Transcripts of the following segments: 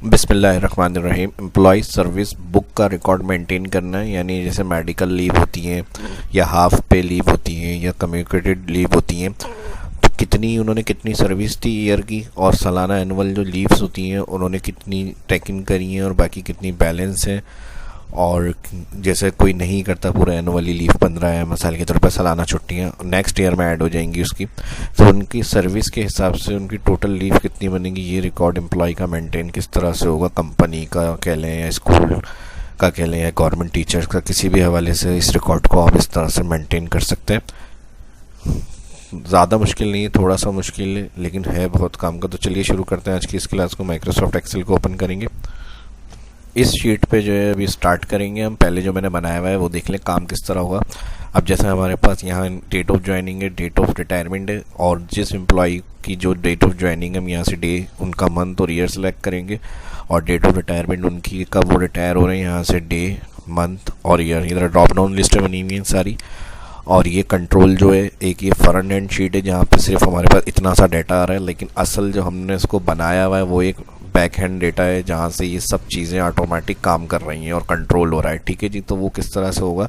बिस्मिल्लाहिर्रहमानिर्रहीम। Employ service book का record maintain करना है, यानी जैसे मेडिकल लीव होती हैं या हाफ पे लीव होती हैं या कम्युनिकेटेड लीव होती हैं, तो कितनी उन्होंने कितनी सर्विस थी ईयर की, और सालाना एनुअल जो लीव्स होती हैं उन्होंने कितनी टेक इन करी हैं और बाकी कितनी बैलेंस है। और जैसे कोई नहीं करता पूरा एनुअली लीव 15 है मिसाल के तौर पर, सालाना छुट्टियां नेक्स्ट ईयर में ऐड हो जाएंगी उसकी, तो उनकी सर्विस के हिसाब से उनकी टोटल लीव कितनी बनेगी, ये रिकॉर्ड एम्प्लॉय का मेंटेन किस तरह से होगा, कंपनी का कह लें या स्कूल का कह लें या गवर्नमेंट टीचर्स का, किसी भी हवाले से इस रिकॉर्ड को आप इस तरह से मेंटेन कर सकते हैं। ज़्यादा मुश्किल नहीं है, थोड़ा सा मुश्किल है लेकिन है बहुत काम का। तो चलिए शुरू करते हैं आज की इस क्लास को। माइक्रोसॉफ्ट एक्सेल को ओपन करेंगे। इस शीट पे जो है अभी स्टार्ट करेंगे हम। पहले जो मैंने बनाया हुआ है वो देख लें काम किस तरह होगा। अब जैसे हमारे पास यहाँ डेट ऑफ ज्वाइनिंग है, डेट ऑफ रिटायरमेंट है, और जिस एम्प्लॉय की जो डेट ऑफ ज्वाइनिंग हम यहाँ से डे, उनका मंथ और ईयर सेलेक्ट करेंगे, और डेट ऑफ रिटायरमेंट उनकी कब वो रिटायर हो रहे हैं, यहाँ से डे, मंथ और ईयर। इधर ड्रॉप डाउन लिस्ट बनी हुई है सारी। और ये कंट्रोल जो है, एक ये फ्रंट एंड शीट है जहाँ पे सिर्फ हमारे पास इतना सा डाटा आ रहा है, लेकिन असल जो हमने इसको बनाया हुआ है वो एक बैक हैंड डेटा है जहाँ से ये सब चीज़ें ऑटोमेटिक काम कर रही हैं और कंट्रोल हो रहा है। ठीक है जी, तो वो किस तरह से होगा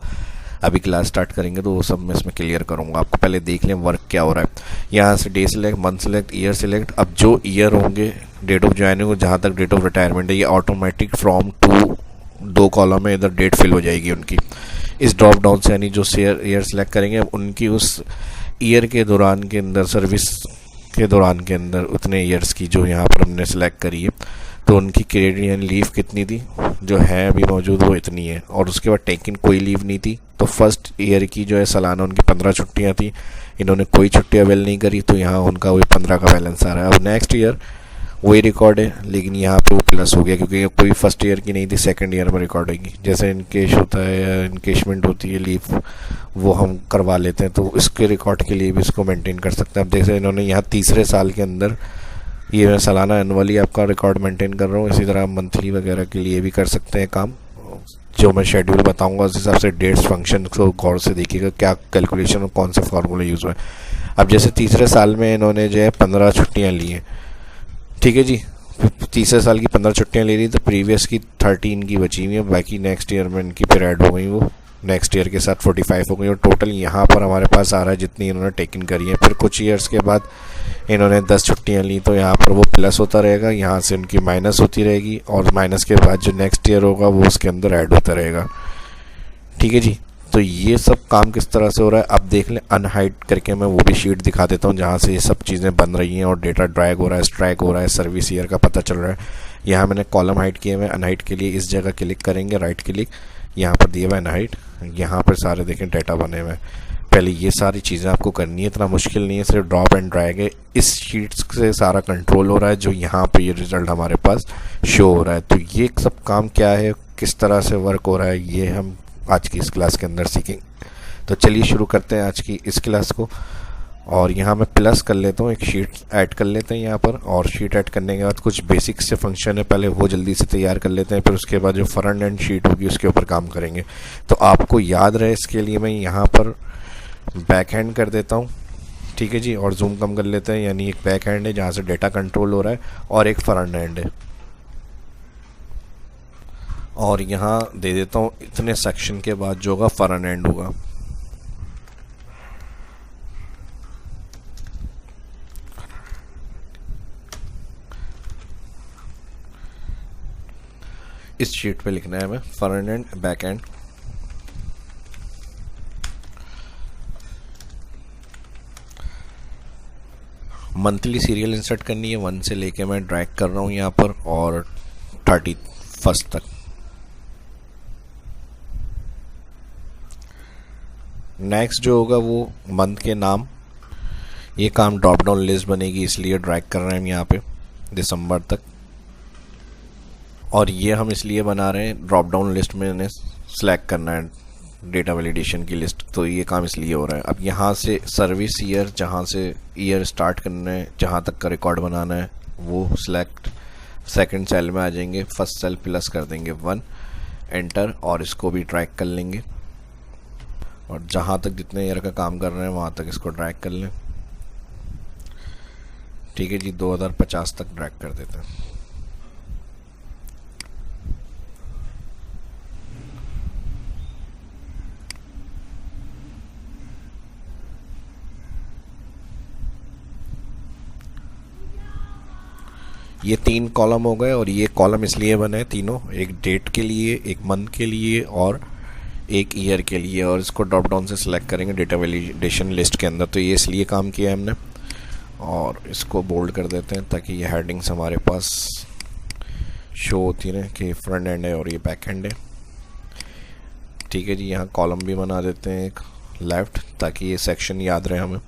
अभी क्लास स्टार्ट करेंगे तो वो सब मैं इसमें क्लियर करूँगा आपको। पहले देख लें वर्क क्या हो रहा है। यहाँ से day select, month select, year select. अब जो ईयर होंगे, डेट ऑफ ज्वाइनिंग और जहाँ तक डेट ऑफ रिटायरमेंट है, ये ऑटोमेटिक फ्रॉम टू दो कॉलम में इधर डेट फिल हो जाएगी उनकी इस ड्रॉप डाउन से। यानी जो ईयर सेलेक्ट करेंगे उनकी उस ईयर के दौरान के अंदर, सर्विस के दौरान के अंदर उतने ईयर्स की जो यहाँ पर हमने सेलेक्ट करी है, तो उनकी क्रेडिट यानी लीव कितनी थी जो है अभी मौजूद वो इतनी है। और उसके बाद टेक इन कोई लीव नहीं थी, तो फर्स्ट ईयर की जो है सालाना उनकी 15 छुट्टियाँ थी, इन्होंने कोई छुट्टी अवेल नहीं करी, तो यहाँ उनका वही 15 का बैलेंस आ रहा है। अब नेक्स्ट ईयर वही रिकॉर्ड है, लेकिन यहाँ पे वो प्लस हो गया क्योंकि कोई फर्स्ट ईयर की नहीं थी, सेकंड ईयर में रिकॉर्ड होगी। जैसे इनकेश होता है या इनकेशमेंट होती है लीव, वो हम करवा लेते हैं, तो इसके रिकॉर्ड के लिए भी इसको मेंटेन कर सकते हैं। अब देखिए इन्होंने यहाँ तीसरे साल के अंदर, ये मैं सालाना एनुअली आपका रिकॉर्ड मेंटेन कर रहा हूँ, इसी तरह मंथली वगैरह के लिए भी कर सकते हैं काम। जो मैं शेड्यूल बताऊँगा उस हिसाब से डेट्स फंक्शन को गौर से देखिएगा क्या कैलकुलेशन और कौन से फार्मूले यूज़ हुए। अब जैसे तीसरे साल में इन्होंने जो है 15 छुट्टियाँ ली हैं, ठीक है जी, तीसरे साल की 15 छुट्टियाँ ले ली, तो प्रीवियस की 13 की बची हुई है, बाकी नेक्स्ट ईयर में इनकी फिर ऐड हो गई, वो नेक्स्ट ईयर के साथ 45 हो गई, और टोटल यहाँ पर हमारे पास आ रहा है जितनी इन्होंने टेक इन करी है। फिर कुछ ईयर्स के बाद इन्होंने 10 छुट्टियाँ ली, तो यहाँ पर वो प्लस होता रहेगा, यहाँ से उनकी माइनस होती रहेगी, और माइनस के बाद जो नेक्स्ट ईयर होगा वो उसके अंदर ऐड होता रहेगा। ठीक है जी, तो ये सब काम किस तरह से हो रहा है अब देख लें। अनहाइड करके मैं वो भी शीट दिखा देता हूँ जहाँ से ये सब चीज़ें बन रही हैं और डेटा ड्रैग हो रहा है, स्ट्रैक हो रहा है, सर्विस ईयर का पता चल रहा है। यहाँ मैंने कॉलम हाइड किए हुए। अनहाइड के लिए इस जगह क्लिक करेंगे, राइट क्लिक, यहाँ पर दिया हुआ है अनहाइड, यहाँ पर सारे देखें डेटा बने हुए हैं। पहले ये सारी चीज़ें आपको करनी है, इतना मुश्किल नहीं है, सिर्फ ड्रॉप एंड ड्रैग है। इस शीट से सारा कंट्रोल हो रहा है जो यहाँ पे ये रिजल्ट हमारे पास शो हो रहा है। तो ये सब काम क्या है, किस तरह से वर्क हो रहा है, ये हम आज की इस क्लास के अंदर सीखेंगे। तो चलिए शुरू करते हैं आज की इस क्लास को। और यहाँ मैं प्लस कर लेता हूँ, एक शीट ऐड कर लेते हैं यहाँ पर, और शीट ऐड करने के बाद कुछ बेसिक से फंक्शन है पहले वो जल्दी से तैयार कर लेते हैं, फिर उसके बाद जो फ्रंट एंड शीट होगी उसके ऊपर काम करेंगे। तो आपको याद रहे इसके लिए मैं यहाँ पर बैक हैंड कर देता हूँ, ठीक है जी, और जूम कम कर लेते हैं। यानी एक बैक हैंड है जहाँ से डेटा कंट्रोल हो रहा है, और एक फ्रंट हैंड है, और यहाँ दे देता हूँ इतने सेक्शन के बाद जो होगा फ्रंट एंड होगा। इस शीट पे लिखना है हमें front end back and. Monthly serial insert करनी है, 1 से लेके मैं ड्रैग कर रहा हूँ यहाँ पर और 31 तक। नेक्स्ट जो होगा वो मंथ के नाम, ये काम ड्रॉप डाउन लिस्ट बनेगी इसलिए ड्रैग कर रहे हैं हम यहाँ पे दिसंबर तक, और ये हम इसलिए बना रहे हैं ड्रॉप डाउन लिस्ट में इन्हें सेलेक्ट करना है डेटा वैलिडेशन की लिस्ट, तो ये काम इसलिए हो रहा है। अब यहाँ से सर्विस ईयर, जहाँ से ईयर स्टार्ट करना है, जहाँ तक का रिकॉर्ड बनाना है, वो सिलेक्ट सेकंड सेल में आ जाएंगे, फर्स्ट सेल प्लस कर देंगे 1, एंटर, और इसको भी ड्रैग कर लेंगे, और जहाँ तक जितने ईयर का काम कर रहे हैं वहाँ तक इसको ड्रैग कर लें। ठीक है जी, 2050 तक ड्रैग कर देते हैं। ये 3 कॉलम हो गए और ये कॉलम इसलिए बने तीनों, एक डेट के लिए, एक मंथ के लिए और एक ईयर के लिए। और इसको ड्रॉप डाउन से सिलेक्ट करेंगे डेटा वैलिडेशन लिस्ट के अंदर। तो ये इसलिए काम किया है हमने। और इसको बोल्ड कर देते हैं ताकि ये हेडिंग्स हमारे पास शो होती रहे कि फ्रंट एंड है और ये बैक एंड है। ठीक है जी, यहाँ कॉलम भी बना देते हैं एक लेफ्ट, ताकि ये सेक्शन याद रहे हमें।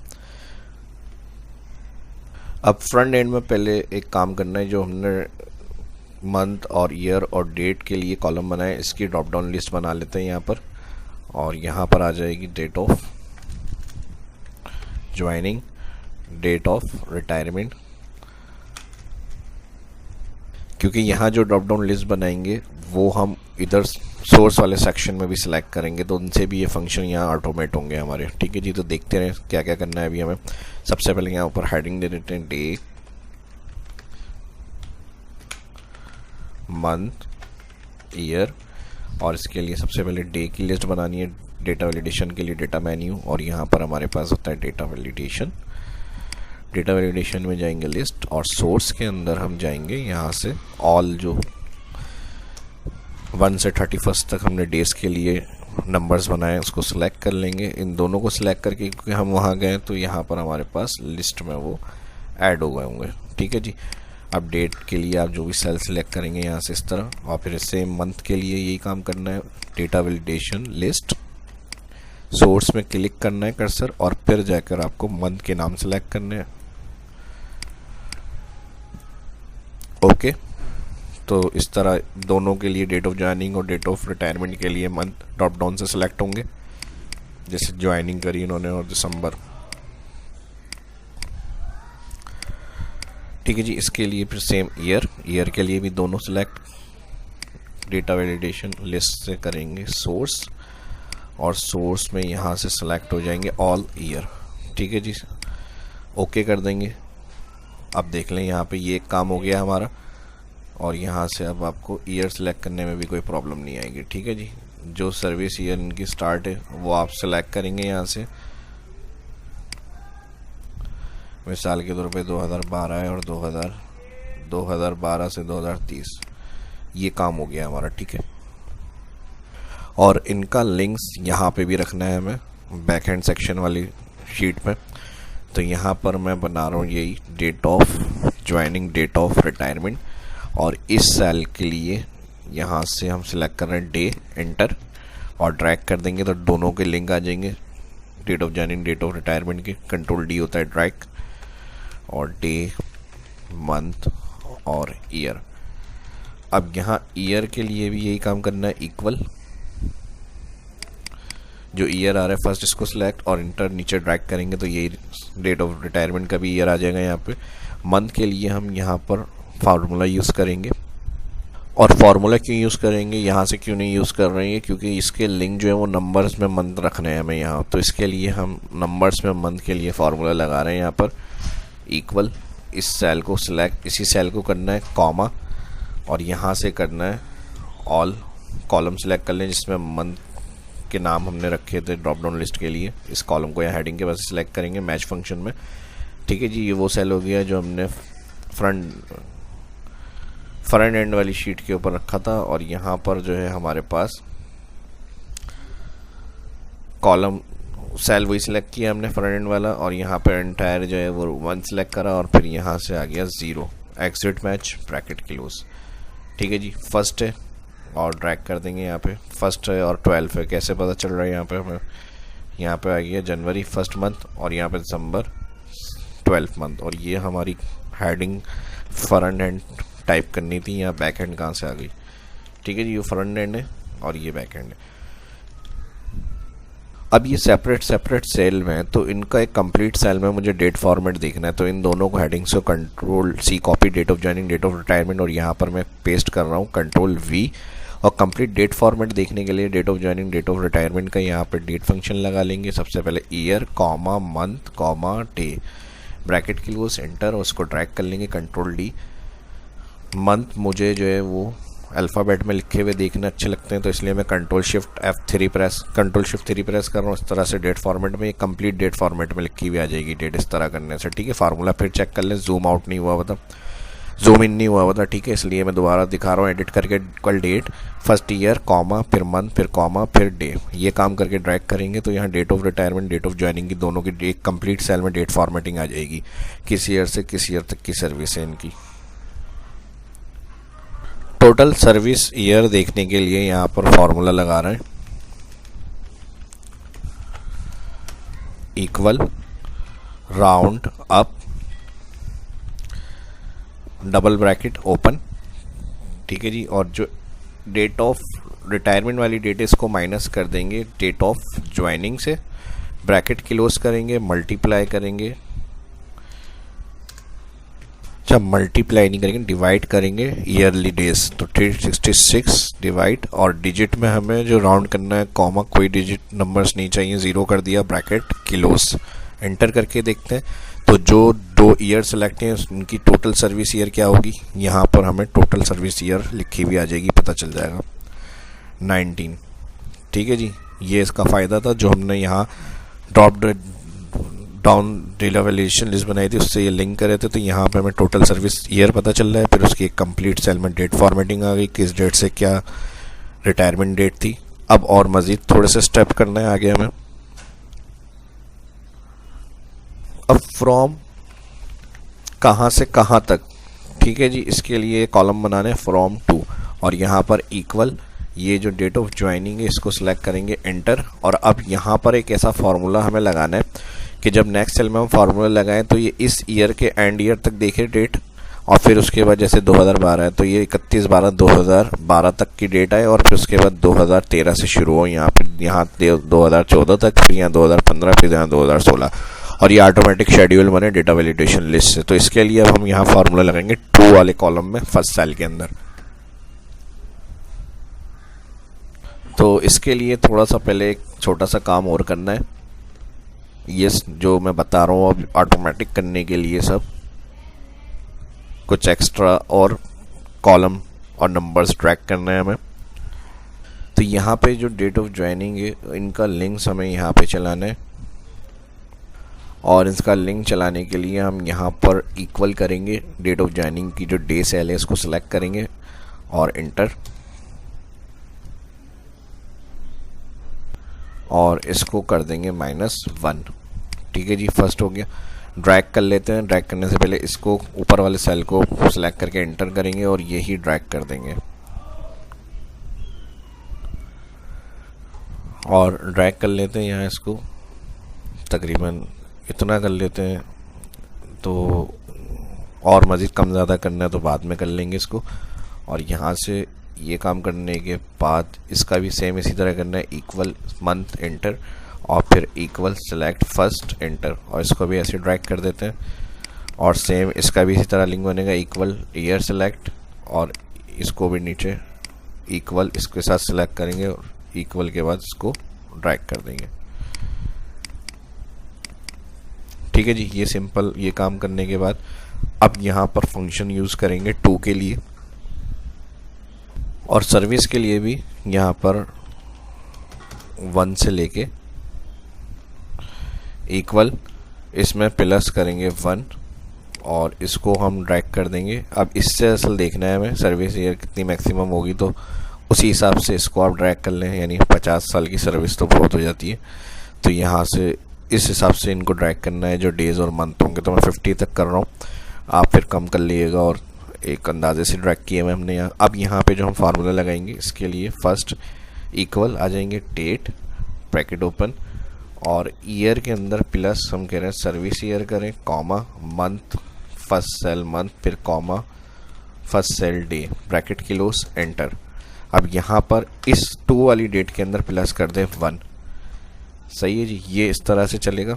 अब फ्रंट एंड में पहले एक काम करना है, जो हमने मंथ और ईयर और डेट के लिए कॉलम बनाए, इसकी ड्रॉप डाउन लिस्ट बना लेते हैं यहाँ पर। और यहाँ पर आ जाएगी date of joining, date of retirement. क्योंकि यहाँ जो ड्रॉप डाउन लिस्ट बनाएंगे वो हम इधर सोर्स वाले सेक्शन में भी सिलेक्ट करेंगे, तो उनसे भी ये फंक्शन यहाँ ऑटोमेट होंगे हमारे। ठीक है जी, तो देखते रहें क्या क्या करना है अभी हमें। सबसे पहले यहाँ ऊपर हेडिंग दे देते हैं डे, मंथ, ईयर। और इसके लिए सबसे पहले डे की लिस्ट बनानी है, डेटा वैलिडेशन के लिए डेटा मेन्यू। और यहाँ पर हमारे पास होता है डेटा वैलिडेशन। डेटा वैलिडेशन में जाएंगे लिस्ट, और सोर्स के अंदर हम जाएंगे यहाँ से ऑल, जो 1 से 31 तक हमने डेज के लिए नंबर्स बनाए उसको सिलेक्ट कर लेंगे। इन दोनों को सिलेक्ट करके, क्योंकि हम वहाँ गए तो यहाँ पर हमारे पास लिस्ट में वो ऐड हो गए होंगे। ठीक है जी, अब डेट के लिए आप जो भी सेल सिलेक्ट करेंगे यहाँ से इस तरह, और फिर सेम मंथ के लिए यही काम करना है, डेटा वैलिडेशन लिस्ट, सोर्स में क्लिक करना है कर्सर, और फिर जाकर आपको मंथ के नाम सेलेक्ट करने हैं। ओके, तो इस तरह दोनों के लिए डेट ऑफ ज्वाइनिंग और डेट ऑफ रिटायरमेंट के लिए मंथ ड्रॉप डाउन से सिलेक्ट होंगे। जैसे ज्वाइनिंग करी इन्होंने और दिसंबर। ठीक है जी, इसके लिए फिर सेम ईयर के लिए भी दोनों सिलेक्ट, डेटा वैलिडेशन लिस्ट से करेंगे सोर्स, और सोर्स में यहाँ से सिलेक्ट हो जाएंगे ऑल ईयर। ठीक है जी, ओके कर देंगे। अब देख लें यहाँ पे ये काम हो गया हमारा, और यहाँ से अब आपको ईयर सेलेक्ट करने में भी कोई प्रॉब्लम नहीं आएगी। ठीक है जी, जो सर्विस ईयर इनकी स्टार्ट है वो आप सेलेक्ट करेंगे यहाँ से। मिसाल के तौर पे 2012 है और 2012 से 2030 ये काम हो गया हमारा। ठीक है, और इनका लिंक्स यहाँ पे भी रखना है हमें बैक हैंड सेक्शन वाली शीट में। तो यहाँ पर मैं बना रहा हूँ यही date of joining, date of retirement. और इस सेल के लिए यहाँ से हम सिलेक्ट कर रहे हैं डे, एंटर, और ड्रैग कर देंगे तो दोनों के लिंक आ जाएंगे, date of joining, date of retirement के। कंट्रोल डी होता है ड्रैग, और डे, मंथ और ईयर। अब यहाँ ईयर के लिए भी यही काम करना है, इक्वल, जो ईयर आ रहा है फर्स्ट इसको सिलेक्ट और इंटर, नीचे ड्रैग करेंगे तो यही डेट ऑफ रिटायरमेंट का भी ईयर आ जाएगा यहाँ पे। मंथ के लिए हम यहाँ पर फार्मूला यूज़ करेंगे, और फार्मूला क्यों यूज़ करेंगे, यहाँ से क्यों नहीं यूज़ कर रहे हैं, क्योंकि इसके लिंक जो है वो नंबर्स में मंथ रखने हैं हमें यहाँ। तो इसके लिए हम नंबर्स में मंथ के लिए फार्मूला लगा रहे हैं यहाँ पर, इक्वल, इस सेल को सिलेक्ट, इसी सेल को करना है कॉमा, और यहाँ से करना है ऑल, कॉलम सिलेक्ट कर लें जिसमें मंथ के नाम हमने रखे थे ड्रॉप डाउन लिस्ट के लिए। इस कॉलम को यहाँ हेडिंग के पास सिलेक्ट करेंगे मैच फंक्शन में। ठीक है जी, ये वो सेल हो गया जो हमने फ्रंट एंड वाली शीट के ऊपर रखा था। और यहाँ पर जो है हमारे पास कॉलम सेल वही सिलेक्ट किया हमने फ्रंट एंड वाला, और यहाँ पर एंटायर जो है वो 1 सिलेक्ट करा, और फिर यहाँ से आ गया 0, एग्जिट मैच, ब्रैकेट क्लोज। ठीक है जी, फर्स्ट है और ड्रैग कर देंगे यहाँ पे, फर्स्ट है और 12 है। कैसे पता चल रहा है यहाँ पे हमें, यहाँ पे आ गया जनवरी फर्स्ट मंथ, और यहाँ पे दिसंबर 12th मंथ। और ये हमारी हेडिंग फ्रंट एंड टाइप करनी थी, यहाँ बैक एंड कहाँ से आ गई। ठीक है जी, ये फ्रंट एंड है और ये बैक एंड है। अब ये सेपरेट सेल में है, तो इनका एक कंप्लीट सेल में मुझे डेट फॉर्मेट देखना है। तो इन दोनों को हेडिंग्स को control C copy, date of joining, date of retirement, और यहाँ पर मैं पेस्ट कर रहा हूँ कंट्रोल वी। और कंप्लीट डेट फॉर्मेट देखने के लिए date of joining, date of retirement का यहाँ पर डेट फंक्शन लगा लेंगे। सबसे पहले year, comma, month, comma, day, bracket के लिए एंटर, और उसको ड्रैग कर लेंगे कंट्रोल डी। मंथ मुझे जो है वो अल्फ़ाबेट में लिखे हुए देखने अच्छे लगते हैं, तो इसलिए मैं कंट्रोल शिफ्ट 3 प्रेस कर रहा हूँ। इस तरह से डेट फॉर्मेट में, ये कंप्लीट डेट फॉर्मेट में लिखी हुई आ जाएगी डेट, इस तरह करने से। ठीक है, फार्मूला फिर चेक कर लें, जूम आउट नहीं हुआ मतलब। जूम इन नहीं हुआ था, ठीक है, इसलिए मैं दोबारा दिखा रहा हूँ एडिट करके। Equal date, first year, comma, फिर मंथ, फिर कॉमा, फिर डे। ये काम करके ड्रैग करेंगे तो यहाँ date of retirement, date of joining की दोनों की एक कंप्लीट सेल में डेट फॉर्मेटिंग आ जाएगी, किस ईयर से किस ईयर तक की सर्विस है इनकी। टोटल सर्विस ईयर देखने के लिए यहाँ पर फॉर्मूला लगा रहे हैं, equal round up, double bracket open, ठीक है जी। और जो डेट ऑफ रिटायरमेंट वाली डेट है इसको माइनस कर देंगे डेट ऑफ ज्वाइनिंग से, ब्रैकेट क्लोज करेंगे, मल्टीप्लाई करेंगे, अच्छा मल्टीप्लाई नहीं करेंगे, डिवाइड करेंगे ईयरली डेज, तो 366 डिवाइड, और डिजिट में हमें जो राउंड करना है कॉमा, कोई डिजिट नंबर्स नहीं चाहिए, 0 कर दिया, ब्रैकेट क्लोज, एंटर करके देखते हैं। तो जो 2 ईयर सेलेक्ट हैं उनकी टोटल सर्विस ईयर क्या होगी, यहाँ पर हमें टोटल सर्विस ईयर लिखी भी आ जाएगी, पता चल जाएगा 19, ठीक है जी। ये इसका फ़ायदा था जो हमने यहाँ drop down data valuation list बनाई थी, उससे ये लिंक करे थे, तो यहाँ पे हमें टोटल सर्विस ईयर पता चल रहा है। फिर उसकी एक कंप्लीट सेल में डेट फॉर्मेटिंग आ गई, किस डेट से क्या रिटायरमेंट डेट थी। अब और मज़ीद थोड़े से स्टेप करना है आगे हमें। अब फ्रॉम कहाँ से कहाँ तक, ठीक है जी, इसके लिए कॉलम बनाने फ्रॉम टू, और यहाँ पर इक्वल ये जो डेट ऑफ ज्वाइनिंग है इसको सिलेक्ट करेंगे, एंटर। और अब यहाँ पर एक ऐसा फार्मूला हमें लगाना है कि जब नेक्स्ट सेल में हम फार्मूला लगाएं तो ये इस ईयर के एंड ईयर तक देखे डेट, और फिर उसके बाद जैसे 2012 है तो ये 31/12/2012 तक की डेट आए, और फिर उसके बाद 2013 से शुरू हो, यहाँ फिर यहाँ 2014 तक, फिर यहाँ 2015, फिर यहाँ 2016, और ये ऑटोमेटिक शेड्यूल बने डेटा वैलिडेशन लिस्ट से। तो इसके लिए अब हम यहाँ फार्मूला लगाएंगे टू वाले कॉलम में फर्स्ट सेल के अंदर। तो इसके लिए थोड़ा सा पहले एक छोटा सा काम और करना है, ये जो मैं बता रहा हूँ अब ऑटोमेटिक करने के लिए सब कुछ एक्स्ट्रा और कॉलम और नंबर्स ट्रैक करना है हमें। तो यहाँ पे जो डेट ऑफ ज्वाइनिंग है इनका लिंक्स हमें यहाँ पे चलाना है, और इसका लिंक चलाने के लिए हम यहाँ पर इक्वल करेंगे डेट ऑफ ज्वाइनिंग की जो डे सेल है इसको सिलेक्ट करेंगे और इंटर, और इसको कर देंगे -1, ठीक है जी। फर्स्ट हो गया। ड्रैग कर लेते हैं, ड्रैग करने से पहले इसको ऊपर वाले सेल को सिलेक्ट करके एंटर करेंगे और यही ड्रैग कर देंगे, और ड्रैग कर लेते हैं यहाँ इसको तकरीबन इतना कर लेते हैं। तो और मज़ीद कम ज़्यादा करना है तो बाद में कर लेंगे इसको। और यहाँ से ये काम करने के बाद इसका भी सेम इसी तरह करना है, इक्वल मंथ एंटर, और फिर इक्वल सेलेक्ट फर्स्ट एंटर, और इसको भी ऐसे ड्रैग कर देते हैं। और सेम इसका भी इसी तरह लिंक बनेगा, इक्वल ईयर सेलेक्ट, और इसको भी नीचे इक्वल इसके साथ सेलेक्ट करेंगे, और इक्वल के बाद इसको ड्रैग कर देंगे, ठीक है जी। ये सिंपल ये काम करने के बाद अब यहाँ पर फंक्शन यूज़ करेंगे टू के लिए, और सर्विस के लिए भी यहाँ पर 1 से लेके इक्वल इसमें प्लस करेंगे 1, और इसको हम ड्रैग कर देंगे। अब इससे असल देखना है हमें सर्विस ईयर कितनी मैक्सिमम होगी, तो उसी हिसाब से इसको आप ड्रैग कर लें, यानी 50 साल की सर्विस तो बहुत हो जाती है, तो यहाँ से इस हिसाब से इनको ड्रैग करना है जो डेज़ और मंथ होंगे। तो मैं 50 तक कर रहा हूँ, आप फिर कम कर लीजिएगा, और एक अंदाजे से ड्रैग किए हुए हमने यहाँ। अब यहाँ पे जो हम फार्मूला लगाएंगे इसके लिए फर्स्ट इक्वल आ जाएंगे डेट ब्रैकेट ओपन, और ईयर के अंदर प्लस हम कह रहे हैं सर्विस ईयर करें, comma month first cell month, फिर comma first cell day, bracket close enter. अब यहाँ पर इस 2 वाली डेट के अंदर प्लस कर दें 1, सही है जी। ये इस तरह से चलेगा,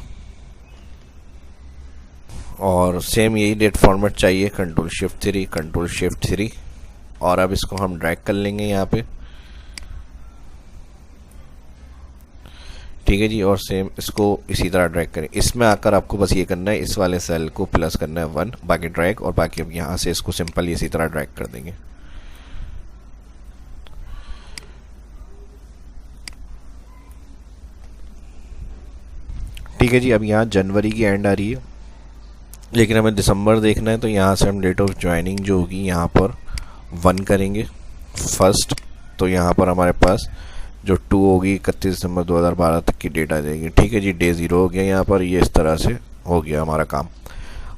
और सेम यही डेट फॉर्मेट चाहिए, Ctrl+Shift+3, और अब इसको हम ड्रैग कर लेंगे यहाँ पे, ठीक है जी। और सेम इसको इसी तरह ड्रैग करें। इसमें आकर आपको बस ये करना है, इस वाले सेल को प्लस करना है 1, बाकी ड्रैग, और बाकी अब यहाँ से इसको सिंपल इसी तरह ड्रैग कर देंगे, ठीक है जी। अब यहाँ जनवरी की एंड आ रही है, लेकिन हमें दिसंबर देखना है, तो यहाँ से हम डेट ऑफ ज्वाइनिंग जो होगी यहाँ पर 1 करेंगे फर्स्ट। तो यहाँ पर हमारे पास जो 2 होगी 31 दिसंबर 2012 तक की डेट आ जाएगी। ठीक है जी, डे 0 हो गया यहाँ पर। ये इस तरह से हो गया हमारा काम।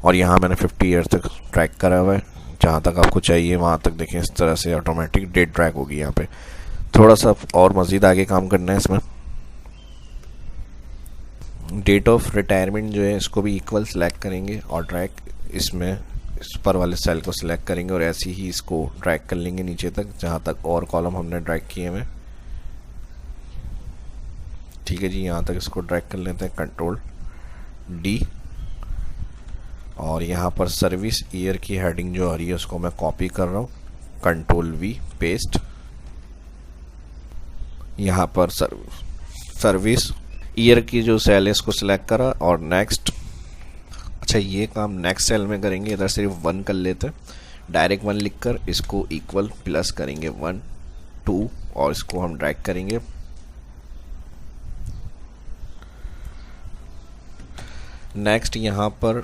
और यहाँ मैंने 50 ईयर तक ट्रैक करा हुआ है, जहाँ तक आपको चाहिए वहाँ तक देखें। इस तरह से ऑटोमेटिक डेट ट्रैक होगी। यहाँ पे थोड़ा सा और मज़ीद आगे काम करना है इसमें। डेट ऑफ रिटायरमेंट जो है इसको भी इक्वल सेलेक्ट करेंगे और ट्रैक इसमें इस पर वाले सेल को सिलेक्ट करेंगे और ऐसे ही इसको ड्रैग कर लेंगे नीचे तक, जहाँ तक और कॉलम हमने ड्रैग किए हुए। ठीक है जी, यहाँ तक इसको ड्रैग कर लेते हैं, कंट्रोल D। और यहाँ पर सर्विस ईयर की हेडिंग जो आ रही है उसको मैं कॉपी कर रहा हूँ, कंट्रोल V पेस्ट। यहाँ पर सर्विस ईयर की जो सेल है इसको सिलेक्ट करा और नेक्स्ट। अच्छा, ये काम नेक्स्ट सेल में करेंगे। इधर सिर्फ 1 कर लेते हैं, डायरेक्ट 1 लिखकर इसको इक्वल प्लस करेंगे 1 2 और इसको हम ड्रैग करेंगे। नेक्स्ट यहाँ पर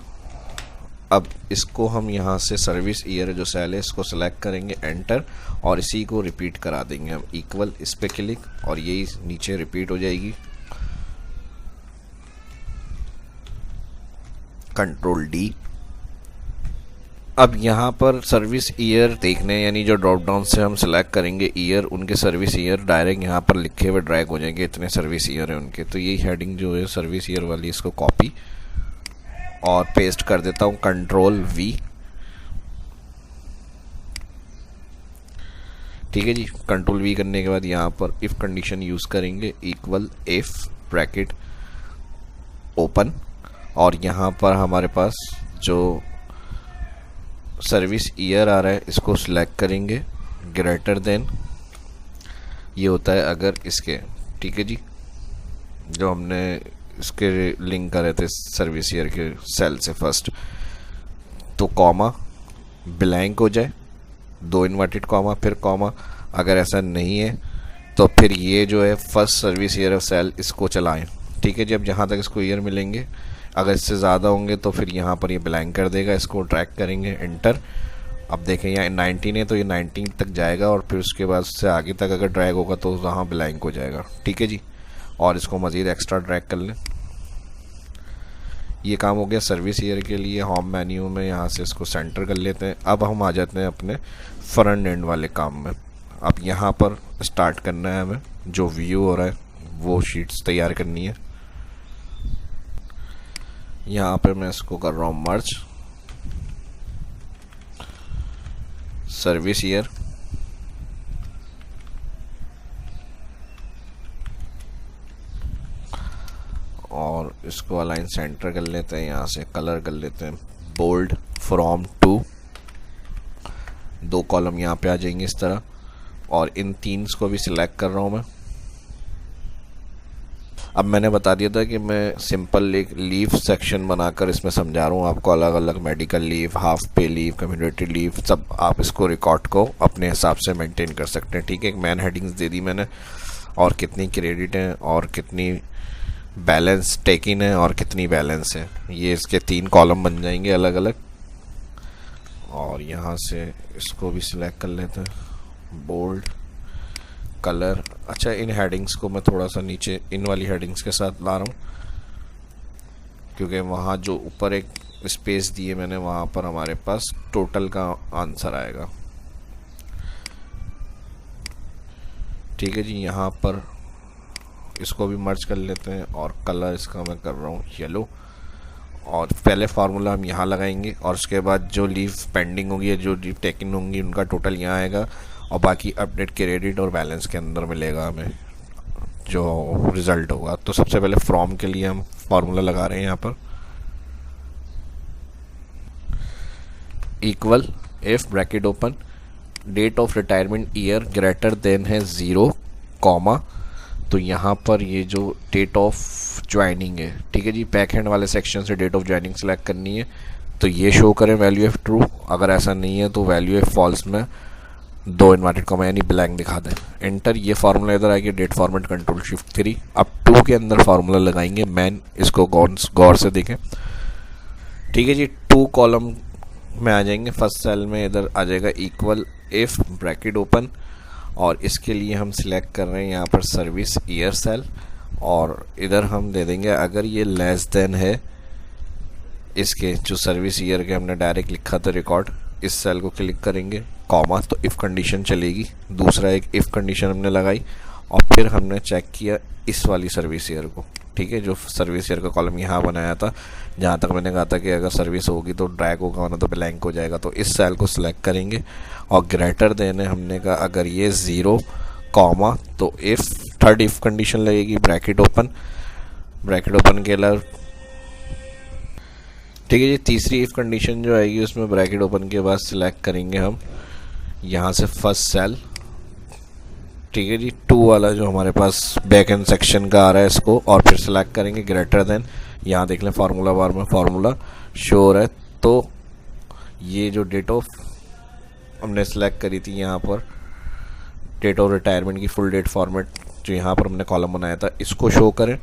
अब इसको हम यहाँ से सर्विस ईयर जो सेल है इसको सेलेक्ट करेंगे, एंटर, और इसी को रिपीट करा देंगे हम इक्वल, इस पे क्लिक, और यही नीचे रिपीट हो जाएगी, कंट्रोल D। अब यहाँ पर सर्विस ईयर देखने, यानी जो ड्रॉप डाउन से हम सेलेक्ट करेंगे ईयर, उनके सर्विस ईयर डायरेक्ट यहाँ पर लिखे हुए ड्रैग हो जाएंगे, इतने सर्विस ईयर है उनके। तो यही हेडिंग जो है सर्विस ईयर वाली, इसको कॉपी और पेस्ट कर देता हूँ, कंट्रोल V। ठीक है जी, कंट्रोल V करने के बाद यहाँ पर इफ़ कंडीशन यूज़ करेंगे, इक्वल इफ ब्रैकेट ओपन, और यहाँ पर हमारे पास जो सर्विस ईयर आ रहा है इसको सिलेक्ट करेंगे, ग्रेटर देन, ये होता है अगर इसके, ठीक है जी, जो हमने इसके लिंक करे थे सर्विस ईयर के सेल से फर्स्ट, तो कॉमा ब्लैंक हो जाए, 2 इन्वर्टेड कॉमा, फिर कॉमा। अगर ऐसा नहीं है तो फिर ये जो है first service year of cell इसको चलाएं। ठीक है जी, अब जहाँ तक इसको ईयर मिलेंगे, अगर इससे ज़्यादा होंगे तो फिर यहाँ पर ये ब्लैंक कर देगा। इसको ट्रैक करेंगे, एंटर। अब देखें यहाँ 19 है तो ये 19 तक जाएगा और फिर उसके बाद उससे आगे तक अगर ड्रैग होगा तो वहाँ ब्लैंक हो जाएगा। ठीक है जी, और इसको मज़ीद एक्स्ट्रा ड्रैग कर लें। ये काम हो गया सर्विस ईयर के लिए। होम मेन्यू में यहाँ से इसको सेंटर कर लेते हैं। अब हम आ जाते हैं अपने फ्रंट एंड वाले काम में। अब यहाँ पर स्टार्ट करना है हमें, जो व्यू हो रहा है वो शीट्स तैयार करनी है। यहाँ पे मैं इसको कर रहा हूँ मर्ज, सर्विस ईयर, और इसको अलाइन सेंटर कर लेते हैं। यहाँ से कलर कर लेते हैं बोल्ड फ्रॉम टू, 2 कॉलम यहाँ पे आ जाएंगे इस तरह, और इन 3 को भी सिलेक्ट कर रहा हूँ मैं। अब मैंने बता दिया था कि मैं सिंपल एक लीव सेक्शन बनाकर इसमें समझा रहा हूँ आपको, अलग अलग मेडिकल लीव, हाफ पे लीव, कम्युनिटी लीव, सब आप इसको रिकॉर्ड को अपने हिसाब से मेंटेन कर सकते हैं। ठीक है, एक मैन हेडिंग्स दे दी मैंने, और कितनी क्रेडिट है और कितनी बैलेंस टेक इन है और कितनी बैलेंस है, ये इसके 3 कॉलम बन जाएंगे अलग अलग। और यहाँ से इसको भी सिलेक्ट कर लेते हैं, बोल्ड, कलर। अच्छा, इन हेडिंग्स को मैं थोड़ा सा नीचे इन वाली हेडिंग्स के साथ ला रहा हूँ, क्योंकि वहाँ जो ऊपर एक स्पेस दिए मैंने, वहाँ पर हमारे पास टोटल का आंसर आएगा। ठीक है जी, यहाँ पर इसको भी मर्ज कर लेते हैं, और कलर इसका मैं कर रहा हूँ येलो। और पहले फार्मूला हम यहाँ लगाएंगे, और उसके बाद जो लीव पेंडिंग होगी या जो लीव टेकन होंगी उनका टोटल यहाँ आएगा, और बाकी अपडेट क्रेडिट और बैलेंस के अंदर मिलेगा हमें जो रिज़ल्ट होगा। तो सबसे पहले फ्रॉम के लिए हम फार्मूला लगा रहे हैं यहाँ पर, equal if bracket open, date of retirement year greater than है 0, कॉमा। तो यहाँ पर ये जो डेट ऑफ ज्वाइनिंग है, ठीक है जी, बैक हैंड वाले सेक्शन से डेट ऑफ ज्वाइनिंग सेलेक्ट करनी है, तो ये शो करें वैल्यू एफ ट्रू। अगर ऐसा नहीं है तो वैल्यू एफ फॉल्स में 2 इन्वर्टेड कॉमा यानी ब्लैंक दिखा दें, एंटर। ये फार्मूला इधर आएगी, डेट फॉर्मेट कंट्रोल शिफ्ट 3। अब 2 के अंदर फार्मूला लगाएंगे मैन, इसको गौर से देखें। ठीक है जी, 2 टू कॉलम में आ जाएंगे। फर्स्ट सेल में इधर आ जाएगा इक्वल इफ ब्रैकेट ओपन, और इसके लिए हम सिलेक्ट कर रहे हैं यहाँ पर सर्विस ईयर सेल, और इधर हम दे देंगे अगर ये लेस देन है इसके जो सर्विस ईयर के हमने डायरेक्ट लिखा था रिकॉर्ड, इस सेल को क्लिक करेंगे कॉमा तो इफ़ कंडीशन चलेगी। दूसरा एक इफ़ कंडीशन हमने लगाई और फिर हमने चेक किया इस वाली सर्विस ईयर को, ठीक है, जो सर्विस ईयर का कॉलम यहाँ बनाया था, जहाँ तक मैंने कहा था कि अगर सर्विस होगी तो ड्रैग होगा वरना तो ब्लैंक हो जाएगा। तो इस सेल को सिलेक्ट करेंगे और ग्रेटर देन हमने कहा अगर ये 0 कॉमा तो इफ़ थर्ड इफ़ कंडीशन लगेगी ब्रैकेट ओपन के अलावा, ठीक है जी। तीसरी इफ़ कंडीशन जो आएगी उसमें ब्रैकेट ओपन के बाद सिलेक्ट करेंगे हम यहाँ से फर्स्ट सेल, ठीक है जी, 2 वाला जो हमारे पास बैक एंड सेक्शन का आ रहा है इसको, और फिर सिलेक्ट करेंगे ग्रेटर देन। यहाँ देख लें फार्मूला बार में फार्मूला शो हो रहा है, तो ये जो डेट ऑफ हमने सिलेक्ट करी थी यहाँ पर डेट ऑफ रिटायरमेंट की फुल डेट फॉर्मेट जो यहाँ पर हमने कॉलम बनाया था इसको शो करें,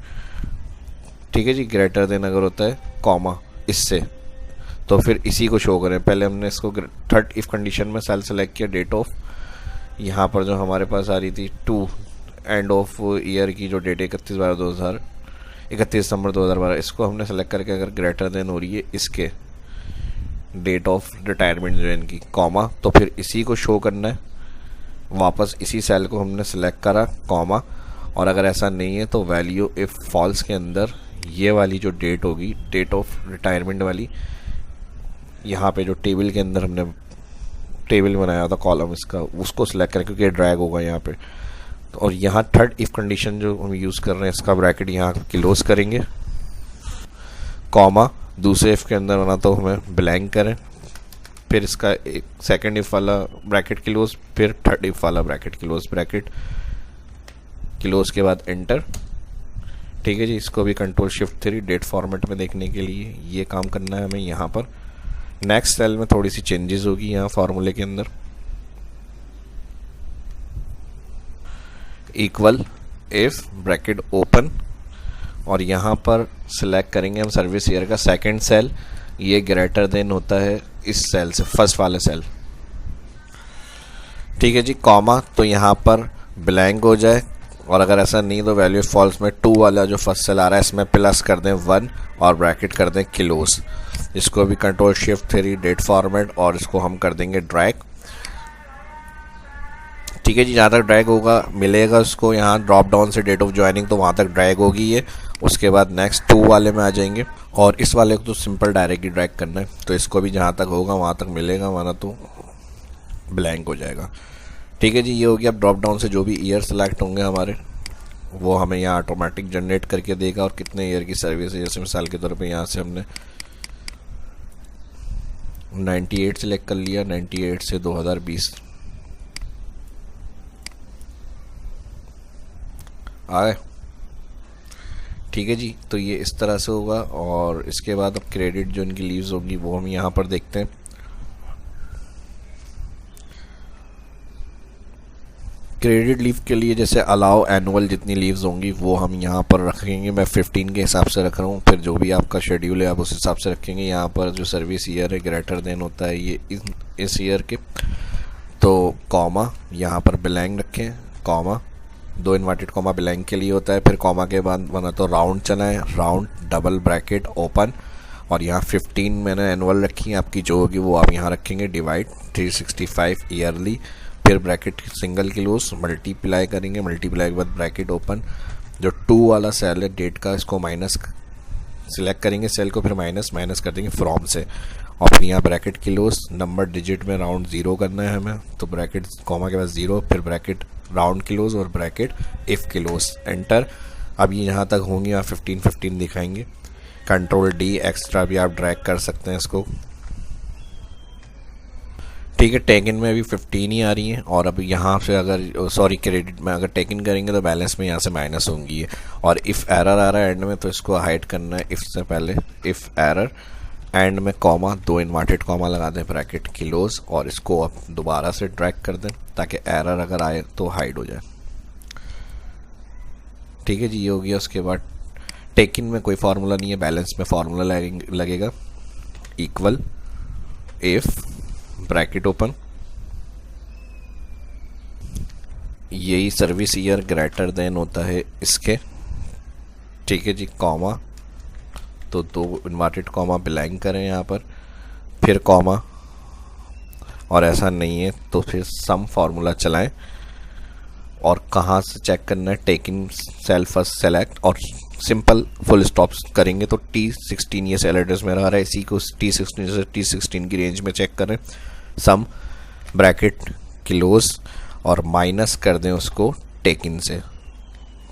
ठीक है जी। ग्रेटर देन अगर होता है कॉमा इससे तो फिर इसी को शो करें। पहले हमने इसको थर्ड इफ कंडीशन में सेल सेलेक्ट किया डेट ऑफ, यहाँ पर जो हमारे पास आ रही थी 2 एंड ऑफ ईयर की जो डेट 31 दिसंबर 2012, इसको हमने सेलेक्ट करके अगर ग्रेटर देन हो रही है इसके डेट ऑफ रिटायरमेंट जो है इनकी कॉमा, तो फिर इसी को शो करना है। वापस इसी सेल को हमने सेलेक्ट करा कॉमा, और अगर ऐसा नहीं है तो वैल्यू इफ फॉल्स के अंदर ये वाली जो डेट होगी डेट ऑफ रिटायरमेंट वाली, यहाँ पे जो टेबल के अंदर हमने टेबल बनाया था कॉलम इसका, उसको सिलेक्ट करें क्योंकि ड्रैग होगा यहाँ पे। और यहाँ थर्ड इफ कंडीशन जो हम यूज़ कर रहे हैं इसका ब्रैकेट यहाँ क्लोज करेंगे कॉमा, दूसरे इफ के अंदर बना तो हमें ब्लैंक करें, फिर इसका एक सेकेंड इफ वाला ब्रैकेट क्लोज, फिर थर्ड इफ वाला ब्रैकेट क्लोज के बाद एंटर, ठीक है जी। इसको भी कंट्रोल शिफ्ट 3 डेट फॉर्मेट में देखने के लिए ये काम करना है हमें। यहाँ पर नेक्स्ट सेल में थोड़ी सी चेंजेस होगी यहाँ फार्मूले के अंदर, इक्वल इफ ब्रैकेट ओपन, और यहाँ पर सिलेक्ट करेंगे हम सर्विस ईयर का सेकंड सेल, ये ग्रेटर देन होता है इस सेल से फर्स्ट वाले सेल, ठीक है जी, कॉमा तो यहाँ पर ब्लैंक हो जाए, और अगर ऐसा नहीं तो वैल्यू फॉल्स में 2 वाला जो फर्स्ट सेल आ रहा है इसमें प्लस कर दें 1 और ब्रैकेट कर दें क्लोज। इसको भी कंट्रोल शिफ्ट 3 डेट फॉर्मेट, और इसको हम कर देंगे ड्रैग, ठीक है जी। जहाँ तक ड्रैग होगा मिलेगा उसको यहाँ ड्रॉप डाउन से डेट ऑफ ज्वाइनिंग, तो वहाँ तक ड्रैग होगी ये। उसके बाद नेक्स्ट 2 वाले में आ जाएंगे, और इस वाले को तो सिंपल डायरेक्टली ड्रैग करना है, तो इसको भी जहाँ तक होगा वहाँ तक मिलेगा, वरना तो ब्लैंक हो जाएगा, ठीक है जी। ये हो गया। अब ड्रॉप डाउन से जो भी ईयर सेलेक्ट होंगे हमारे वो हमें यहाँ ऑटोमेटिक जनरेट करके देगा, और कितने ईयर की सर्विस है। जैसे मिसाल के तौर पे यहाँ से हमने 98 सेलेक्ट कर लिया, 98 से 2020 आए, ठीक है जी। तो ये इस तरह से होगा, और इसके बाद अब क्रेडिट जो इनकी लीव्स होंगी वो हम यहाँ पर देखते हैं। क्रेडिट लीव के लिए जैसे अलाउ एनुअल जितनी लीव्स होंगी वो हम यहाँ पर रखेंगे। मैं 15 के हिसाब से रख रहा हूँ, फिर जो भी आपका शेड्यूल है आप उस हिसाब से रखेंगे। यहाँ पर जो सर्विस ईयर है ग्रेटर देन होता है ये इस ईयर के, तो कॉमा यहाँ पर ब्लैंक रखें, कॉमा 2 इन्वर्टेड कॉमा ब्लैंक के लिए होता है, फिर कॉमा के बाद बना तो राउंड चलाएं, राउंड डबल ब्रैकेट ओपन, और यहाँ 15 मैंने एनुअल रखी है, आपकी जो होगी वो आप यहाँ रखेंगे, डिवाइड 365 ईयरली, फिर ब्रैकेट सिंगल क्लोज, मल्टीप्लाई करेंगे, मल्टीप्लाई के बाद ब्रैकेट ओपन। जो 2 वाला सेल है डेट का इसको माइनस सिलेक्ट करेंगे सेल को, फिर माइनस कर देंगे फ्रॉम से, और फिर यहाँ ब्रैकेट क्लोज, नंबर डिजिट में राउंड 0 करना है हमें, तो ब्रैकेट कॉमा के बाद 0, फिर ब्रैकेट राउंड क्लोज और ब्रैकेट इफ क्लोज, एंटर। अब ये यहाँ तक होंगे, यहाँ 15 दिखाएंगे। कंट्रोल डी एक्स्ट्रा भी आप ड्रैग कर सकते हैं इसको, ठीक है। टेकन में अभी 15 ही आ रही हैं, और अब यहाँ से अगर क्रेडिट में अगर टेकन करेंगे तो बैलेंस में यहाँ से माइनस होंगी है। और इफ़ एरर आ रहा है एंड में तो इसको हाइड करना है, इफ़ से पहले इफ़ एरर, एंड में कॉमा 2 इन्वर्टेड कॉमा लगा दें, ब्रैकेट क्लोज, और इसको अब दोबारा से ड्रैग कर दें ताकि एरर अगर आए तो हाइड हो जाए, ठीक है जी। ये हो गया। उसके बाद टेकन में कोई फार्मूला नहीं है, बैलेंस में फार्मूला लगेगा। इक्वल इफ ब्रैकेट ओपन, यही सर्विस ईयर ग्रेटर देन होता है इसके, ठीक है जी, कॉमा, तो 2 इन्वर्टेड कॉमा बिलोंग करें यहाँ पर, फिर कॉमा, और ऐसा नहीं है तो फिर सम फार्मूला चलाएं और कहाँ से चेक करना है, टेकिंग सेल फर्स्ट सेलेक्ट और सिंपल फुल स्टॉप करेंगे तो T16 ये सेल एड्रेस मेरा आ रहा है, इसी को T16 से T16 की रेंज में चेक करें, सम ब्रैकेट क्लोज और माइनस कर दें उसको टेकिन से,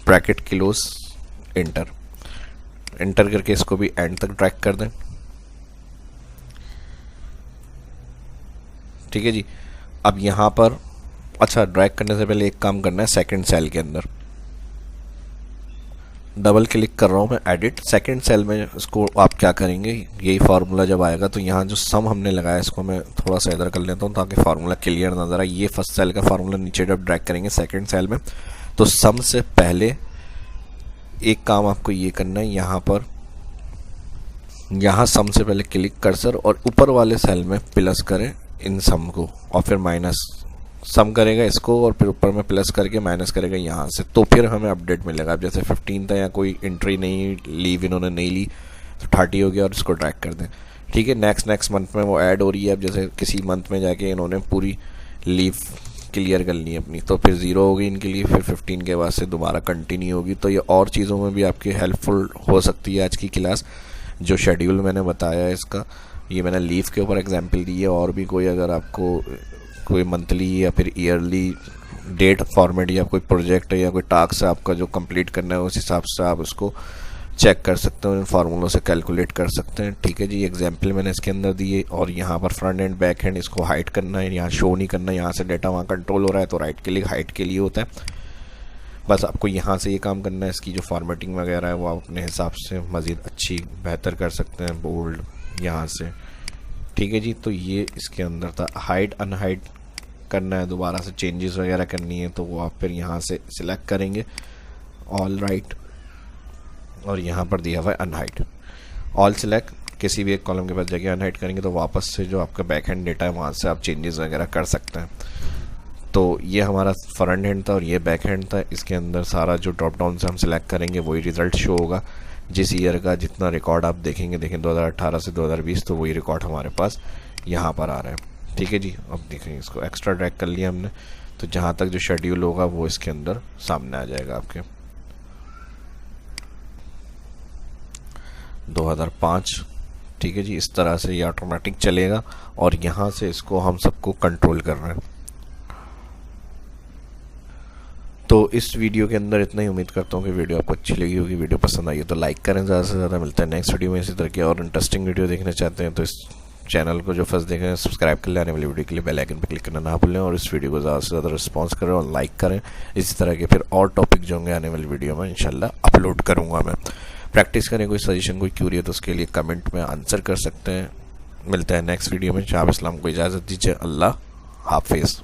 ब्रैकेट क्लोज, एंटर करके इसको भी एंड तक ड्रैग कर दें, ठीक है जी। अब यहाँ पर अच्छा, ड्रैग करने से पहले एक काम करना है, सेकंड सेल के अंदर डबल क्लिक कर रहा हूँ मैं, एडिट सेकंड सेल में इसको आप क्या करेंगे, यही फार्मूला जब आएगा तो यहाँ जो सम हमने लगाया इसको मैं थोड़ा सा इधर कर लेता हूँ ताकि फार्मूला क्लियर नजर आए। ये फर्स्ट सेल का फार्मूला नीचे जब ड्रैग करेंगे सेकंड सेल में तो सम से पहले एक काम आपको ये करना है, यहाँ पर यहाँ सम से पहले क्लिक कर्सर और ऊपर वाले सेल में प्लस करें इन सम को और फिर माइनस, सम करेगा इसको और फिर ऊपर में प्लस करके माइनस करेगा यहाँ से, तो फिर हमें अपडेट मिलेगा। अब जैसे 15 था या कोई एंट्री नहीं, लीव इन्होंने नहीं ली तो 30 हो गया और इसको ट्रैक कर दें, ठीक है। नेक्स्ट मंथ में वो ऐड हो रही है, अब जैसे किसी मंथ में जाके इन्होंने पूरी लीव क्लियर कर ली अपनी तो फिर 0 हो गई इनके लिए, फिर 15 के बाद से दोबारा कंटिन्यू होगी। तो ये और चीज़ों में भी आपकी हेल्पफुल हो सकती है आज की क्लास, जो शेड्यूल मैंने बताया है इसका, ये मैंने लीव के ऊपर एग्जाम्पल दी है। और भी कोई अगर आपको कोई मंथली या फिर ईयरली डेट फॉर्मेट या कोई प्रोजेक्ट या कोई टास्क है आपका जो कंप्लीट करना है, उस हिसाब से आप उसको चेक कर सकते हो, इन फार्मूलों से कैलकुलेट कर सकते हैं, ठीक है जी। एग्जाम्पल मैंने इसके अंदर दिए और यहाँ पर फ्रंट एंड बैक हैंड इसको हाइड करना है, यहाँ शो नहीं करना है, यहाँ से डेटा वहाँ कंट्रोल हो रहा है तो राइट क्लिक हाइड के लिए होता है। बस आपको यहाँ से ये काम करना है, इसकी जो फॉर्मेटिंग वगैरह है वो आप अपने हिसाब से मज़ीद अच्छी बेहतर कर सकते हैं, बोल्ड यहाँ से, ठीक है जी। तो ये इसके अंदर था, हाइड अनहाइड करना है, दोबारा से चेंजेस वगैरह करनी है तो वो आप फिर यहाँ से सिलेक्ट करेंगे ऑल राइट और यहाँ पर दिया हुआ है अनहाइड, ऑल सिलेक्ट, किसी भी एक कॉलम के पास जगह अनहाइड करेंगे तो वापस से जो आपका बैक हैंड डेटा है वहाँ से आप चेंजेस वगैरह कर सकते हैं। तो ये हमारा फ्रंट हैंड था और ये बैक हैंड था, इसके अंदर सारा जो ड्रॉप डाउन से हम सिलेक्ट करेंगे वही रिजल्ट शो होगा, जिस ईयर का जितना रिकॉर्ड आप देखेंगे 2018 से 2020 तो वही रिकॉर्ड हमारे पास यहाँ पर आ रहा है, ठीक है जी। अब देखेंगे इसको एक्स्ट्रा ड्रैग कर लिया हमने तो जहाँ तक जो शेड्यूल होगा वो इसके अंदर सामने आ जाएगा आपके 2005, ठीक है जी। इस तरह से ये ऑटोमेटिक चलेगा और यहाँ से इसको हम सबको कंट्रोल कर रहे हैं। तो इस वीडियो के अंदर इतना ही, उम्मीद करता हूँ कि वीडियो आपको अच्छी लगी होगी। वीडियो पसंद आई है तो लाइक करें ज़्यादा से ज़्यादा। मिलता है नेक्स्ट वीडियो में इसी तरह की और इंटरेस्टिंग वीडियो देखना चाहते हैं तो इस चैनल को जो फर्स्ट देखें सब्सक्राइब कर लें, आने वाली वीडियो के लिए बेल आइकन पर क्लिक करना ना भूलें और इस वीडियो को ज़्यादा से ज़्यादा रिस्पॉन्स करें और लाइक करें। इसी तरह के फिर और टॉपिक जो होंगे आने वाली वीडियो में इंशाल्लाह अपलोड करूँगा मैं। प्रैक्टिस करें, कोई सजेशन कोई क्यूरी है तो उसके लिए कमेंट में आंसर कर सकते हैं। मिलता है नेक्स्ट वीडियो में। शाह इस्लाम को इजाज़त दीजिए। अल्लाह हाफिज़।